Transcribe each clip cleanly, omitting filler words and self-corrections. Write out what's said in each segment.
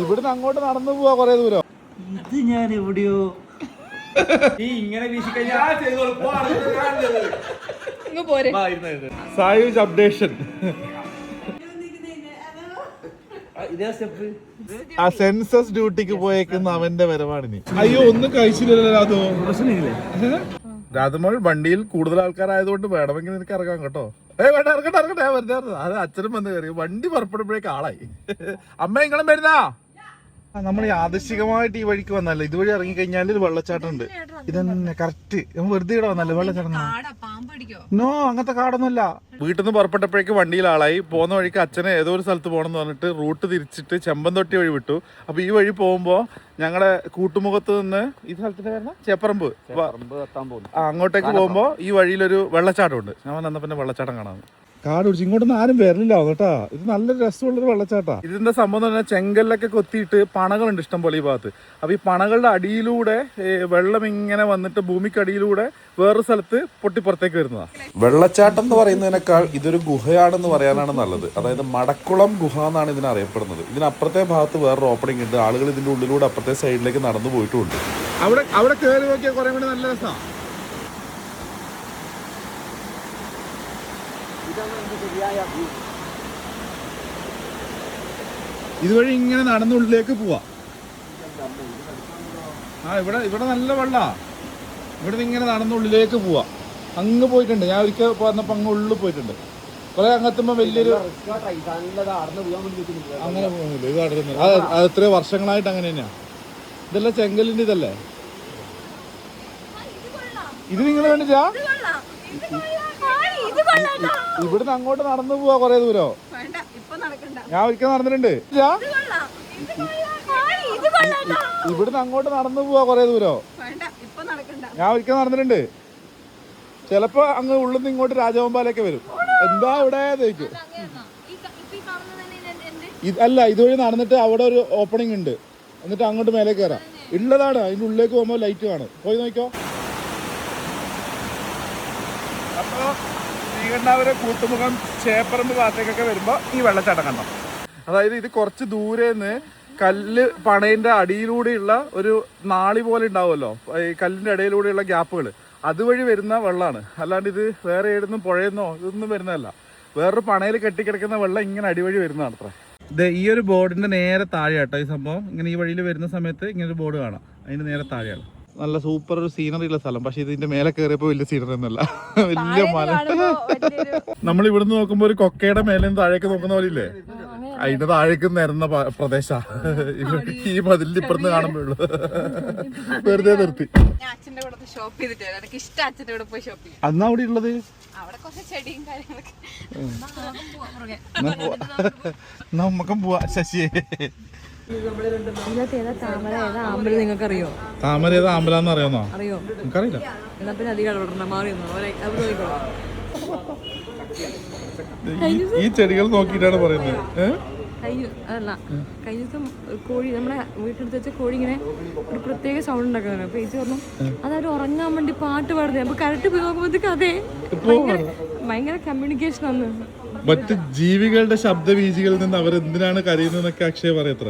ഇവിടുന്ന് അങ്ങോട്ട് നടന്നു പോവാ കൊറേ ദൂരം. ഇത് ഞാൻ എവിടെയോ ഇങ്ങനെ സായൂജ് അപ്ഡേഷൻ. ഇതേ സ്റ്റെപ്പ്. ആ സെൻസസ് ഡ്യൂട്ടിക്ക് പോയേക്കുന്ന അവന്റെ വരവാണിനി. അയ്യോ ഒന്നും കഴിച്ചില്ലല്ലോ രാധു. രാധുമോൾ വണ്ടിയിൽ കൂടുതൽ ആൾക്കാരായതുകൊണ്ട് വേണമെങ്കിൽ നിനക്ക് ഇറങ്ങാം കേട്ടോ. വേണ്ട ഇറങ്ങട്ടെ വെറുതെ. അത് അച്ഛനും വന്ന് കയറി വണ്ടി പുറപ്പെടുമ്പോഴേക്ക് ആളായി. അമ്മ ഇങ്ങളും വരുന്നാ. നമ്മൾ യാദൃശികമായിട്ട് ഈ വഴിക്ക് വന്നല്ലോ. ഇതുവഴി ഇറങ്ങി കഴിഞ്ഞാൽ ഒരു വെള്ളച്ചാട്ടം ഉണ്ട്. ഇതന്നെ കറക്റ്റ്. നമ്മൾ വെറുതെ ഇവിടെ വന്നല്ലോ വെള്ളച്ചാട്ടം. നോ അങ്ങനത്തെ കാടൊന്നുമല്ല. വീട്ടിൽ നിന്ന് പുറപ്പെട്ടപ്പോഴേക്ക് വണ്ടിയിൽ ആളായി. പോകുന്ന വഴിക്ക് അച്ഛനെ ഏതോ ഒരു സ്ഥലത്ത് പോകണം എന്ന് പറഞ്ഞിട്ട് റൂട്ട് തിരിച്ചിട്ട് ചെമ്പന്തൊട്ടി വഴി വിട്ടു. അപ്പൊ ഈ വഴി പോകുമ്പോ ഞങ്ങളുടെ കൂട്ടുമുഖത്ത് നിന്ന് ഈ സ്ഥലത്തിന്റെ പേര് ചേപ്പറമ്പ് അങ്ങോട്ടേക്ക് പോകുമ്പോ ഈ വഴിയിലൊരു വെള്ളച്ചാട്ടം ഉണ്ട്. ഞാൻ വന്ന പിന്നെ വെള്ളച്ചാട്ടം കാണാൻ കാട് പിടിച്ച് ഇങ്ങോട്ടൊന്നും ആരും വരലില്ല കേട്ടാ. ഇത് നല്ല രസമുള്ളൊരു വെള്ളച്ചാട്ടാ. ഇതിന്റെ സംഭവം എന്ന് പറഞ്ഞാൽ ചെങ്കല്ലൊക്കെ കൊത്തിയിട്ട് പണകളുണ്ട് ഇഷ്ടം പോലെ ഈ ഭാഗത്ത്. അപ്പൊ ഈ പണകളുടെ അടിയിലൂടെ വെള്ളം ഇങ്ങനെ വന്നിട്ട് ഭൂമിക്കടിയിലൂടെ വേറൊരു സ്ഥലത്ത് പൊട്ടിപ്പുറത്തേക്ക് വരുന്നതാ. വെള്ളച്ചാട്ടം എന്ന് പറയുന്നതിനേക്കാൾ ഇതൊരു ഗുഹയാണെന്ന് പറയാനാണ് നല്ലത്. അതായത് മടക്കുളം ഗുഹ എന്നാണ് ഇതിനെ അറിയപ്പെടുന്നത്. ഇതിനപ്പുറത്തെ ഭാഗത്ത് വേറൊരു ഓപ്പണിംഗ് ഉണ്ട്. ആളുകൾ ഇതിന്റെ ഉള്ളിലൂടെ അപ്പുറത്തെ സൈഡിലേക്ക് നടന്നു പോയിട്ടുമുണ്ട്. അവിടെ കയറി നോക്കിയാൽ കുറെ കൂടി നല്ല രസമാണ്. ഇതുവഴി ഇങ്ങനെ നടന്നുള്ളിലേക്ക് പോവാ. ഇവിടെ നല്ല വെള്ളാ. ഇവിടെ ഇങ്ങനെ നടന്നുള്ളിലേക്ക് പോവാ. അങ്ങ് പോയിട്ടുണ്ട്. ഞാൻ ഒരിക്കൽ പറഞ്ഞപ്പോ അങ്ങ് ഉള്ളിൽ പോയിട്ടുണ്ട്. കുറെ അങ്ങെത്തുമ്പോ വലിയൊരു അങ്ങനെ പോകുന്നില്ല. ഇത് നടക്കുന്നില്ല. അത് എത്രയോ വർഷങ്ങളായിട്ട് അങ്ങനെ തന്നെയാ. ഇതെല്ലാം ചെങ്കലിന്റെ ഇതല്ലേ. ഇത് നിങ്ങൾ കണ്ടിട്ടാ. ഇവിടുന്ന് അങ്ങോട്ട് നടന്നു പോവാ കൊറേ ദൂരം. ഞാൻ ഒരിക്കൽ നടന്നിട്ടുണ്ട്. ഇവിടുന്ന് അങ്ങോട്ട് നടന്നു പോവാ കൊറേ ദൂരം. ഞാൻ ഒരിക്കൽ നടന്നിട്ടുണ്ട്. ചിലപ്പോ അങ്ങ് ഉള്ളിൽ നിന്ന് ഇങ്ങോട്ട് രാജഗോപാലേക്ക് വരും. എന്താ ഇവിടെ ചോദിക്കും. അല്ല ഇതുവഴി നടന്നിട്ട് അവിടെ ഒരു ഓപ്പണിംഗ് ഉണ്ട്. എന്നിട്ട് അങ്ങോട്ട് മേലെ കയറാം. ഉള്ളതാണ്. അതിന്റെ ഉള്ളിലേക്ക് പോകുമ്പോ ലൈറ്റ് കാണും. പോയി നോക്കിക്കോ. അപ്പൊ ശ്രീകണ്ഠാപുരം കൂട്ടുമുഖം ചേപ്പറമ്പ് ഭാഗത്തേക്കൊക്കെ വരുമ്പോ ഈ വെള്ളച്ചാട്ടം കണ്ടോ. അതായത് ഇത് കുറച്ച് ദൂരേന്ന് കല്ല് പണയിന്റെ അടിയിലൂടെയുള്ള ഒരു നാളി പോലെ ഉണ്ടാവുമല്ലോ, ഈ കല്ലിന്റെ ഇടയിലൂടെയുള്ള ഗ്യാപ്പുകൾ, അതുവഴി വരുന്ന വെള്ളമാണ്. അല്ലാണ്ട് ഇത് വേറെ ഏടുന്നും പുഴയെന്നോ ഇതൊന്നും വരുന്നതല്ല. വേറൊരു പണയിൽ കെട്ടിക്കിടക്കുന്ന വെള്ളം ഇങ്ങനെ അടിവഴി വരുന്നതാണ് അത്ര. ഇത് ഈ ഒരു ബോർഡിന്റെ നേരെ താഴെ കേട്ടോ ഈ സംഭവം. ഇങ്ങനെ ഈ വഴിയിൽ വരുന്ന സമയത്ത് ഇങ്ങനെ ഒരു ബോർഡ് കാണാം. അതിന്റെ നേരെ താഴെയാണ്. നല്ല സൂപ്പർ ഒരു സീനറി ഉള്ള സ്ഥലം. പക്ഷെ ഇതിന്റെ മേലെ കയറിയപ്പോ വലിയ സീനറി ഒന്നല്ല, വലിയ മല. നമ്മൾ ഇവിടുന്ന് നോക്കുമ്പോ ഒരു കൊക്കയുടെ മേലെ താഴേക്ക് നോക്കുന്ന പോലെ ഇല്ലേ, അതിന്റെ താഴേക്ക് നിരന്ന പ്രദേശ. ഈ മതിലിന്റെ ഇപ്പുറത്ത് കാണുമ്പോഴുള്ളൂ. വെറുതെ നിർത്തി. അന്നാ അവിടെ ഉള്ളത് നമുക്കും പോവാ. ശശിയെ താമര ഏതാ ആമ്പലാന്ന് അറിയാന്നോ? എനിക്കറിയില്ല. ഈ ചെടികൾ നോക്കിയിട്ടാണ് പറയുന്നത്. അല്ല കഴിഞ്ഞ ദിവസം കോഴി നമ്മുടെ വീട്ടിലെടുത്ത് വെച്ച കോഴി ഇങ്ങനെ ഒരു പ്രത്യേക സൗണ്ട് ഉണ്ടാക്കുന്നുണ്ട്. അപ്പൊ ചേച്ചി പറഞ്ഞു അതവര് ഉറങ്ങാൻ വേണ്ടി പാട്ട് പാടുന്നത്. അപ്പൊ കറക്റ്റ് പോയി നോക്കുമ്പോഴത്തേക്ക് അതെ ഭയങ്കര കമ്മ്യൂണിക്കേഷൻ ആണ്. മറ്റ് ജീവികളുടെ ശബ്ദവീചികളിൽ നിന്ന് അവർ എന്തിനാണ് കരയുന്നതെന്നൊക്കെ അക്ഷയ പറയത്ര.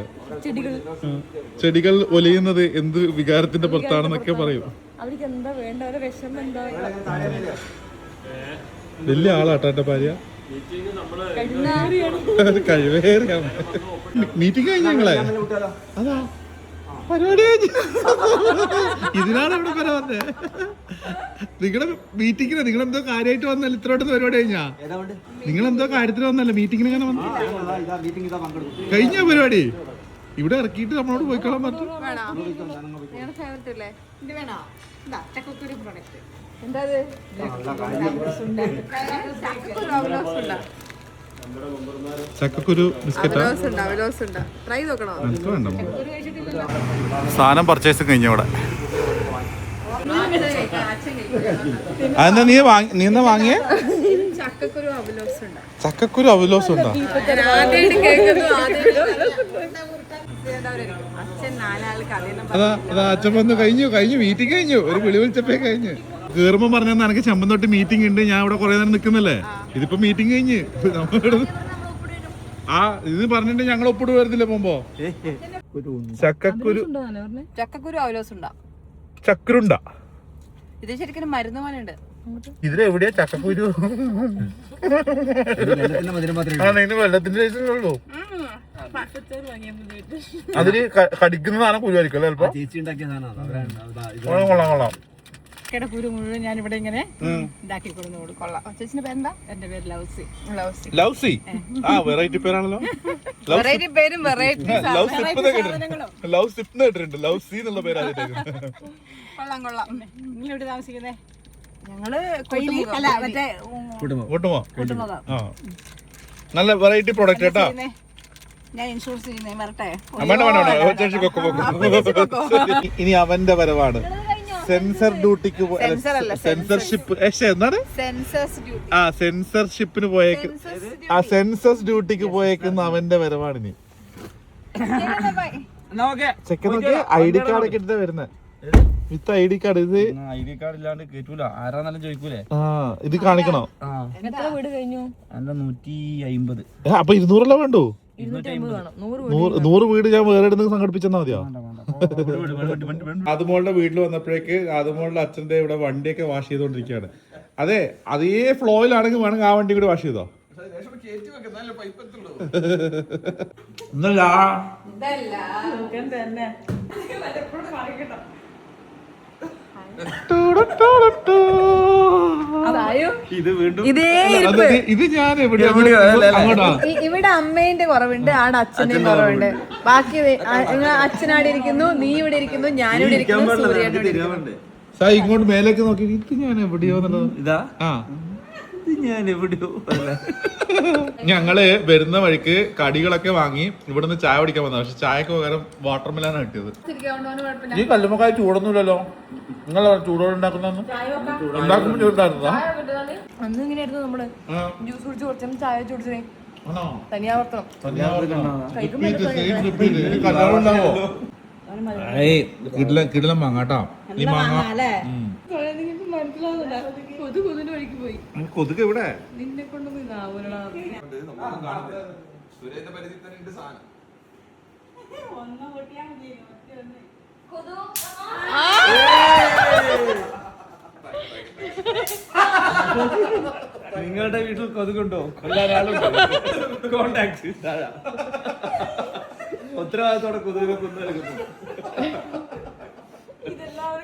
ചെടികൾ ഒലിയുന്നത് എന്ത് വികാരത്തിന്റെ പുറത്താണെന്നൊക്കെ പറയും. അവർക്ക് എന്താ വേണ്ട, അവരുടെ വിഷമം എന്താ. വലിയ ആളാട്ടോ എന്റെ ഭാര്യ. കഴിവേറിയാണ്. മീറ്റിംഗ് കഴിഞ്ഞ ഞങ്ങളെ അതാ പരിപാടി ഇതിനാണ് ഇവിടെ വരെ വന്നേ. നിങ്ങളുടെ മീറ്റിങ്ങിന് നിങ്ങളെന്തോ കാര്യമായിട്ട് വന്നല്ലോ. ഇത്രയോട്ടൊന്ന് പരിപാടി കഴിഞ്ഞാ നിങ്ങളെന്തോ കാര്യത്തിന് വന്നല്ലോ. മീറ്റിങ്ങിന് ഇങ്ങനെ വന്നു കഴിഞ്ഞ പരിപാടി ഇവിടെ ഇറക്കിയിട്ട് നമ്മളോട് പോയിക്കോളാൻ പറഞ്ഞു. ചക്കക്കുരു ബിസ്ക്കറ്റാ. സാധനം പർച്ചേസ് കഴിഞ്ഞു ഇവിടെ. അതെന്താ നീ എന്താ വാങ്ങിയേ? ചക്കക്കുരു അവലോസ് ഉണ്ടോ? അതാ അച്ഛൻ വന്നു. കഴിഞ്ഞു മീറ്റിംഗ് കഴിഞ്ഞു. ഒരു വിളി വിളിച്ചപ്പോ കഴിഞ്ഞു. കേറുമ്പോ പറഞ്ഞാൽ എനിക്ക് ചെമ്പന്തൊട്ട് മീറ്റിംഗ് ഉണ്ട്, ഞാൻ ഇവിടെ കുറെ നേരം നിൽക്കുന്നല്ലേ. ഇതിപ്പോ മീറ്റിംഗ് കഴിഞ്ഞ് ആ ഇത് പറഞ്ഞിട്ട് ഞങ്ങൾ ഒപ്പിട്ട് വരുന്നില്ല പോകുമ്പോ. ചക്കക്കുരു ചക്കക്കുരു അവലോസുണ്ടാ ചക്കരുണ്ട. ഇത് ശരിക്കും മരുന്ന് പോലെ ഉണ്ട്. ഇതിലെവിടെയാ ചക്കക്കുരു? വെള്ളത്തിന്റെ ഉള്ളൂ. അതില് കടിക്കുന്ന സാധനം കുരു ആയിരിക്കും അല്ലേ? കൊള്ളാം കൊള്ളാം. കുരു മുഴുവൻ ഞാൻ ഇവിടെ ഇങ്ങനെ ഇതാക്കി കൊടുക്കുന്നു. കൊള്ളാം. ചേച്ചിന്റെ പേരെന്താ? എന്റെ പേര് ലൗസി. ലൗസി ആ വെറൈറ്റി പേരാണല്ലോ. വെറൈറ്റി പേരും വെറൈറ്റി ലവ് സിപ്പ് കേട്ടിട്ടുണ്ട്. ലൗസി എന്നുള്ള പേര് കൊള്ളാം കൊള്ളാം. നിങ്ങൾ എവിടെ താമസിക്കുന്നേ? ഞങ്ങള് നല്ല വെറൈറ്റി പ്രോഡക്റ്റ് കേട്ടോ. ഞാൻ ഇൻഷുറൻസ് ചെയ്യുന്നേ വരട്ടെ. ഇനി അവന്റെ വരവാണ്. സെൻസർ ഡ്യൂട്ടിക്ക് സെൻസർഷിപ്പ് എന്താണ്? ആ സെൻസർഷിപ്പിന് പോയേക്ക് ആ സെൻസസ് ഡ്യൂട്ടിക്ക് പോയേക്കുന്ന അവന്റെ വരവാണ് ഇനി. ചെക്കൻ നോക്കി ID കാർഡ് ഒക്കെ എടുത്താ വരുന്നത്. വിത്ത് ID കാർഡ്. ഇത് ID കാർഡ് ഇല്ലാണ്ട് കേറ്റൂല. ആരാന്നെല്ലാം ചോദിക്കൂലേ? ആ ഇത് കാണിക്കണോ? വീട് കഴിഞ്ഞു. എന്റെ 150. അപ്പൊ 200 വേണ്ടോ? 100 വീട് ഞാൻ വേറെ ഇടുന്ന സംഘടിപ്പിച്ചെന്നാ മതിയോ? അതുമോളുടെ വീട്ടിൽ വന്നപ്പോഴേക്ക് അതുമോളുടെ അച്ഛന്റെ ഇവിടെ വണ്ടിയൊക്കെ വാഷ് ചെയ്തോണ്ടിരിക്കുകയാണ്. അതെ അതേ ഫ്ലോയിലാണെങ്കിൽ വേണമെങ്കിൽ ആ വണ്ടി കൂടി വാഷ് ചെയ്തോ. ഇത് ഞാൻ ഇവിടെ അമ്മേന്റെ കുറവുണ്ട്, ആടെ അച്ഛന്റെ കുറവുണ്ട്. ബാക്കി അച്ഛനാടെ ഇരിക്കുന്നു, നീ ഇവിടെ ഇരിക്കുന്നു, ഞാനിവിടെ ഇരിക്കുന്നു, സൂര്യേട്ടൻ ഇരിക്കുന്നു. ഇങ്ങോട്ട് മേലേക്ക് നോക്കി ഇത് ഞാൻ എവിടെയോ എന്നുള്ളത്. ഇതാ ആ ഞാൻ എവിടെയോ. ഞങ്ങള് വരുന്ന വഴിക്ക് കടികളൊക്കെ വാങ്ങി ഇവിടുന്ന് ചായ കുടിക്കാൻ വന്നത്. പക്ഷെ ചായക്ക് പകരം വാട്ടർ മെലാണ് കിട്ടിയത്. ഈ കല്ലുമ്മക്കായ ചൂടൊന്നുമില്ലല്ലോ. നിങ്ങൾ ചൂടോടെ ഉണ്ടാക്കുന്നൊന്നും ഉണ്ടാക്കുമ്പോ ചൂടായിരുന്നോ? അന്ന് ഇങ്ങനെയായിരുന്നു നമ്മള് ജ്യൂസ് കുടിച്ച് കുറച്ചും ചായ കുടിച്ചേ. തനിയാവർത്തനം കിടിലം മാങ്ങാട്ടോ. ഈ മാങ്ങ കൊതുക് ഇവിടെ നിന്നെ കൊണ്ടൊന്നും നിങ്ങളുടെ വീട്ടിൽ കൊതുകുണ്ടോ? കൊല്ലാനാളുണ്ടോ? കോണ്ടാക്ട് ഉത്തരവാദിത്തോടെ കൊതുകിനെ കൊന്നു.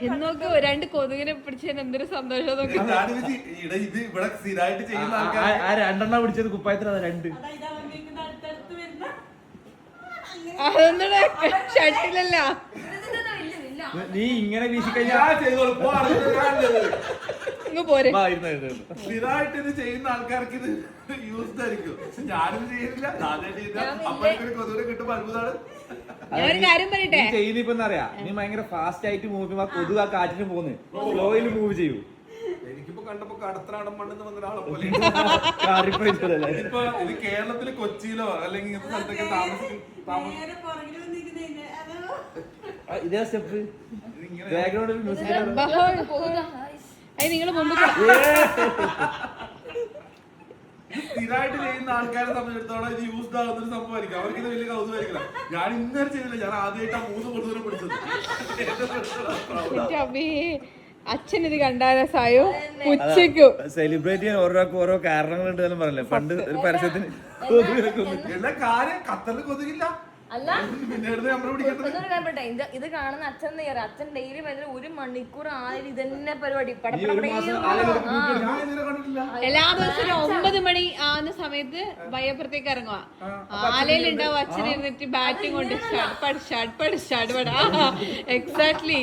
എന്നൊക്കെ 2 കൊതുകിനെ പിടിച്ചതിന് എന്തൊരു സന്തോഷം. ആ 2 എണ്ണം പിടിച്ചത് കുപ്പായത്തിനാ 2. അതൊന്നും ഷട്ടിലല്ല. നീ ഇങ്ങനെ വീശിക്കഴിഞ്ഞാൽ പോരെ. സ്ഥിരമായിട്ട് ഇത് ചെയ്യുന്ന ആൾക്കാർക്ക് ഇത് യൂസ്ഡ് ആയിരിക്കും. ഞാനും ചെയ്യില്ല. കൊതുകിനെ കിട്ടുമ്പോ അത്ഭുതമാണ്. ഞാനൊരു കാര്യം പറയട്ടെ. ചെയ്യുന്നിപ്പോ അറിയാ, നീ ഭയങ്കര ഫാസ്റ്റ് ആയിട്ട് മൂവ് ചെയ്യുമ്പോ കൊതുക് ആ കാറ്റിന് പോകുന്നത് സ്ലോയിൽ മൂവ് ചെയ്യൂ. എനിക്കിപ്പോ കണ്ടപ്പോ കടത്തനാടൻ മണ്ണെന്ന് വന്ന ഒരാളെ പോലെ. ഇപ്പൊ ഇത് കേരളത്തില് കൊച്ചിയിലോ അല്ലെങ്കിൽ ഇങ്ങനത്തെ സ്ഥലത്തൊക്കെ ഇതേ സ്റ്റെപ്പ് ബാക്ക്ഗ്രൗണ്ടിൽ മ്യൂസിക്. നിങ്ങൾ മുമ്പ് സ്ഥിരമായിട്ട് ചെയ്യുന്ന ആൾക്കാരെ സംബന്ധിച്ചിടത്തോളം ഇത് യൂസ്ഡ് ആകുന്ന ഒരു സംഭവമായിരിക്കും. അവർക്ക് ഇത് വലിയ കൗതുകമായിരിക്കില്ല. ഞാൻ ഇന്നലെ ചെയ്തില്ല. ഞാൻ ആദ്യമായിട്ടാണ് 3 കൊതുകിനെ പിടിച്ചത്. അച്ഛൻ ഇത് കണ്ടാലോ സായോ ഉച്ചയ്ക്കും സെലിബ്രേറ്റ് ചെയ്യാൻ ഓരോരാൾക്ക് ഓരോ കാരണങ്ങളുണ്ട് എന്നും പറഞ്ഞില്ലേ പണ്ട് ഒരു പരസ്യത്തിന്. എല്ലാ കാര്യം ഖത്തറിൽ കൊതുകില്ല. ഇത് കാണുന്ന അച്ഛൻ അച്ഛൻ ഡെയിലി വരുന്ന 1 മണിക്കൂർ ആയാലും ഇതന്നെ പരിപാടി. എല്ലാ ദിവസവും 9 മണി ആവുന്ന സമയത്ത് വയ്യപ്പുറത്തേക്ക് ഇറങ്ങുക. ആലയിലുണ്ടാവും അച്ഛൻ ഇരുന്നിട്ട് ബാറ്റിംഗ് കൊണ്ട് എക്സാക്ട്ലി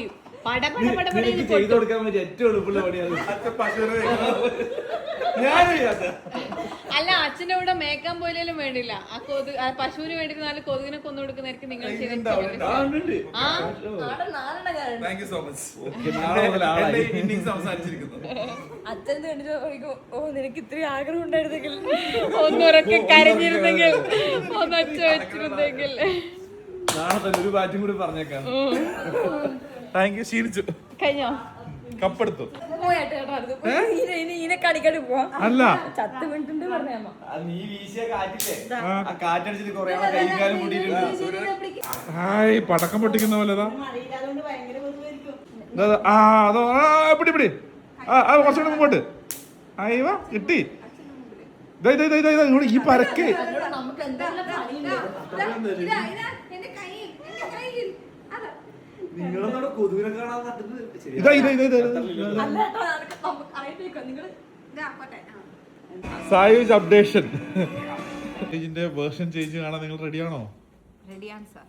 ചെയ്തു കൊടുക്കാൻ പറ്റിയ ഏറ്റവും എളുപ്പമുള്ള പണിയാണ്. അല്ല അച്ഛന്റെ കൂടെ മേക്കാൻ പോയാലും വേണ്ടില്ല. ആ കൊതുക് പശുവിന് വേണ്ടി 4 കൊതുകിനെ കൊന്നു കൊടുക്കുന്നതായിരിക്കും നിങ്ങൾ അച്ഛൻ കണ്ടിട്ട് ഓ നിനക്ക് ഇത്രയും ആഗ്രഹം ഉണ്ടായിരുന്നെങ്കിൽ ഒന്നുറക്കെ കരഞ്ഞിരുന്നെങ്കിൽ ഒന്നൊച്ച വെച്ചിരുന്നെങ്കിൽ. നാളെ തന്നെ ഒരു ബാറ്റും കൂടി പറഞ്ഞേക്കാം. Thank you. ക്ഷീണിച്ചു കഴിഞ്ഞോ? കപ്പെടുത്തു ഇതിനെ കടിക്കടി പോവാ അല്ല ചത്ത് വീണിട്ടുണ്ട് പറഞ്ഞ അത് നീ വീശിയ കാറ്റില്ലേ ആ കാറ്റടിച്ചിട്ട് കൊറേ കൈകാലം കൂട്ടിയിട്ടുണ്ട്. ഹായ് പടക്കം പൊട്ടിക്കുന്ന പോലെതാ ആ അതോ പിടി പിടി ആ കുറച്ചുകൂടെ മുമ്പോട്ട് അയ്യവ കിട്ടി ഈ പരക്ക് നമുക്ക് എന്തെല്ലാം പണിയുണ്ട് നിങ്ങളൊന്നും കൊതുവിനെ കാണാൻ നട്ടിട്ട് ശരി. ഇതാ സായൂജ് അപ്ഡേഷൻ ഇതിന്റെ വേർഷൻ ചേഞ്ച് കാണാൻ നിങ്ങൾ റെഡിയാണോ? റെഡിയാണ് സാർ.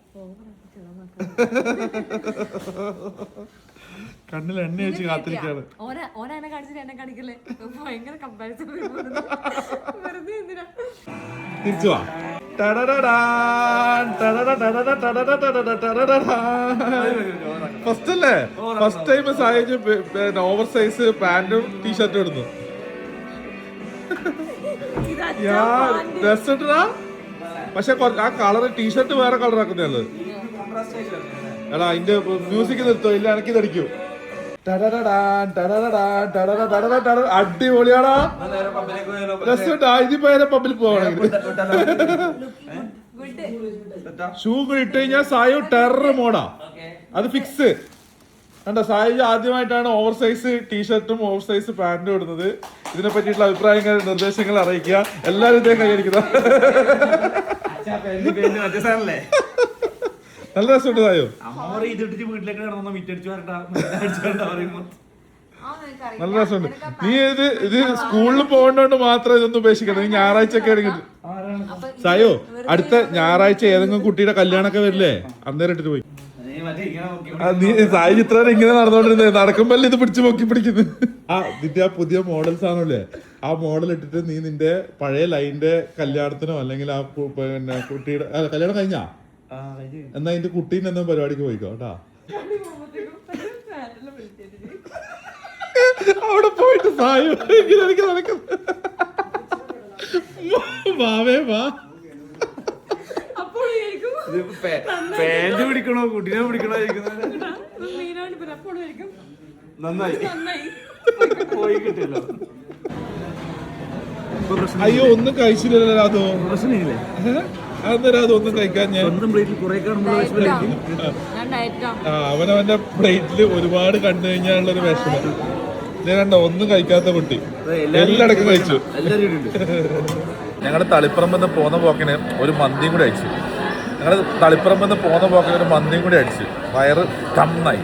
കണ്ണിൽ എണ്ണ വെച്ച് കാത്തിരിക്കാണ്. ഓനെ കാണിച്ചിട്ട് എന്നെ കാണിക്കല്ലേ ഭയങ്കര കമ്പാരിസൺ വെറുതെ എന്തിനാ തിരിച്ചു വാ. ഫസ്റ്റ് അല്ലേ first time Sayooj over size പാന്റും ടീഷർട്ടും ഇടുന്നു. രസട്ടാ പക്ഷെ ആ കളർ ടീഷർട്ട് വേറെ കളർ ആക്കുന്നതാണ്. എടാ അതിന്റെ മ്യൂസിക് നിർത്തോ ഇല്ല എനിക്ക് തടിക്കൂ. അടിപൊളിയാടാ രസമുണ്ടാ. ഇതിപ്പോ പബ്ബിൽ പോവാണെങ്കിൽ ഷൂ ഇട്ട് കഴിഞ്ഞാൽ സായു ടെറർ മോഡാ അത് ഫിക്സ്. കണ്ടോ സായു ആദ്യമായിട്ടാണ് ഓവർ സൈസ് ടീഷർട്ടും ഓവർ സൈസ് പാന്റും ഇടുന്നത്. ഇതിനെ പറ്റിയിട്ടുള്ള അഭിപ്രായങ്ങൾ നിർദ്ദേശങ്ങൾ അറിയിക്കുക. എല്ലാവരും ഇതേ കൈയടിക്കുന്ന നല്ല രസമുണ്ട് സായോ. അമ്മ ഇതിട്ടിട്ട് വീട്ടിലേക്ക് കിടന്നു മിറ്റടിച്ചു വരണ്ട പറയുമ്പോ നല്ല രസമുണ്ട്. നീ ഇത് സ്കൂളിൽ പോകേണ്ടോണ്ട് മാത്രം ഇതൊന്നും ഉപേക്ഷിക്കണം. നീ ഞായറാഴ്ച ഒക്കെ ആണെങ്കിൽ സായോ അടുത്ത ഞായറാഴ്ച ഏതെങ്കിലും കുട്ടിയുടെ കല്യാണമൊക്കെ വരില്ലേ അന്നേരം ഇട്ടിട്ട് പോയി. നീ സായി ചിത്രം ഇങ്ങനെ നടന്നോണ്ടിരുന്നത് നടക്കുമ്പോ ഇത് പിടിച്ച് പൊക്കി പിടിക്കുന്നു. നിന്റെ ആ പുതിയ മോഡൽസ് ആണല്ലേ ആ മോഡൽ ഇട്ടിട്ട് നീ നിന്റെ പഴയ ലൈനിന്റെ കല്യാണത്തിനോ അല്ലെങ്കിൽ ആ പിന്നെ കുട്ടിയുടെ കല്യാണം കഴിഞ്ഞാ എന്നാ അതിന്റെ കുട്ടീനെ എന്താ പരിപാടിക്ക് പോയിക്കോ കേട്ടാ. അവിടെ പോയിട്ട് സായു ഇങ്ങനെ എനിക്ക് നടക്കുന്നു. വാവേ വാ. പാന്റ് പിടിക്കണോ കുട്ടീനെ പിടിക്കണോ നന്നായി പോയി കിട്ടിയല്ലോ. അയ്യോ ഒന്നും കഴിച്ചില്ലല്ലോ അതോ പ്രശ്നമില്ലേ അന്നേരം അതൊന്നും കഴിക്കാൻ ഞാൻ കുറെ കാണുമ്പോൾ അവനവന്റെ പ്ലേറ്റില് ഒരുപാട് കണ്ടു കഴിഞ്ഞാലുള്ളൊരു വിഷമം. ഞാൻ കണ്ടോ ഒന്നും കഴിക്കാത്ത കുട്ടി എല്ലായിടക്കും കഴിച്ചു. ഞങ്ങള് തളിപ്പറമ്പെന്ന് പോന്ന പോക്കിന് ഒരു മന്തിയും കൂടി അടിച്ചു. ഞങ്ങള് തളിപ്പറമ്പെന്ന് പോന്ന പോക്കിന് ഒരു മന്തിയും കൂടി അടിച്ചു. വയറ് ടമ്മായി.